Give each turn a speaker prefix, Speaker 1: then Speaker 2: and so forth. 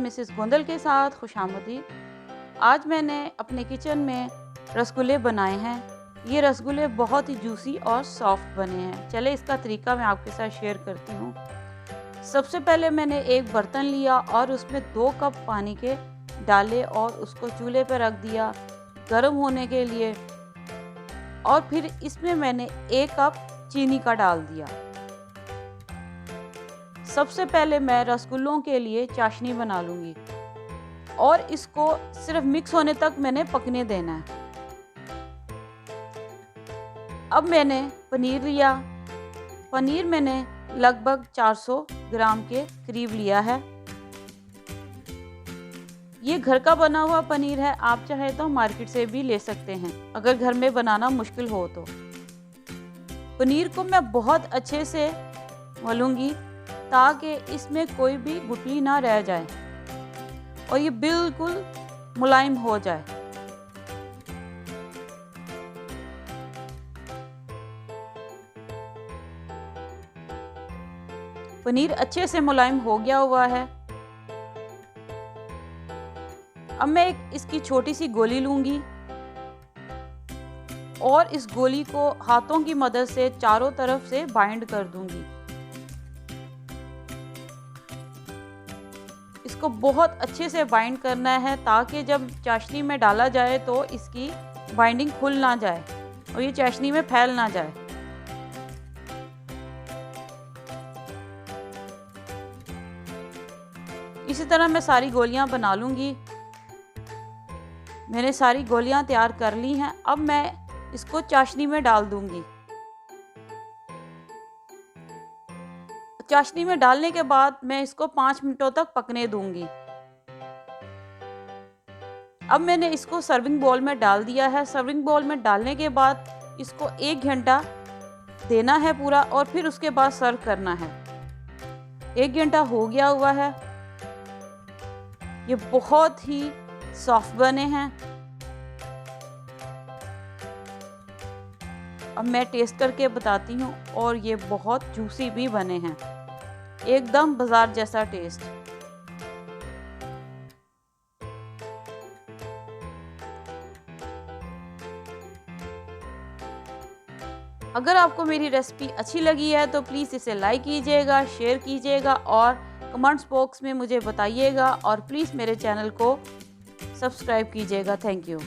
Speaker 1: Mrs Gondal के साथ खुशामदीद। आज मैंने अपने किचन में रसगुल्ले बनाए हैं। ये रसगुल्ले बहुत ही जूसी और सॉफ्ट बने हैं। चले इसका तरीका मैं आपके साथ शेयर करती हूँ। सबसे पहले मैंने एक बर्तन लिया और उसमें 2 कप पानी के डाले और उसको चूल्हे पर रख दिया गर्म होने के लिए। और फिर इसमें मैंने 1 कप चीनी का डाल दिया। सबसे पहले मैं रसगुल्लों के लिए चाशनी बना लूँगी और इसको सिर्फ मिक्स होने तक मैंने पकने देना है। अब मैंने पनीर लिया। पनीर मैंने लगभग 400 ग्राम के करीब लिया है। ये घर का बना हुआ पनीर है, आप चाहे तो मार्केट से भी ले सकते हैं अगर घर में बनाना मुश्किल हो तो। पनीर को मैं बहुत अच्छे से मलूंगी ताकि इसमें कोई भी गुठली ना रह जाए और ये बिल्कुल मुलायम हो जाए। पनीर अच्छे से मुलायम हो गया हुआ है। अब मैं इसकी छोटी सी गोली लूंगी और इस गोली को हाथों की मदद से चारों तरफ से बाइंड कर दूंगी। इसको बहुत अच्छे से बाइंड करना है ताकि जब चाशनी में डाला जाए तो इसकी बाइंडिंग खुल ना जाए और ये चाशनी में फैल ना जाए। इसी तरह मैं सारी गोलियां बना लूंगी। मैंने सारी गोलियां तैयार कर ली हैं। अब मैं इसको चाशनी में डाल दूंगी। चाशनी में डालने के बाद मैं इसको 5 मिनटों तक पकने दूंगी। अब मैंने इसको सर्विंग बाउल में डाल दिया है। सर्विंग बाउल में डालने के बाद इसको 1 घंटा देना है पूरा और फिर उसके बाद सर्व करना है। 1 घंटा हो गया हुआ है। ये बहुत ही सॉफ्ट बने हैं। अब मैं टेस्ट करके बताती हूँ और ये बहुत जूसी भी बने हैं, एकदम बाजार जैसा टेस्ट। अगर आपको मेरी रेसिपी अच्छी लगी है तो प्लीज़ इसे लाइक कीजिएगा, शेयर कीजिएगा और कमेंट्स बॉक्स में मुझे बताइएगा और प्लीज़ मेरे चैनल को सब्सक्राइब कीजिएगा। Thank you.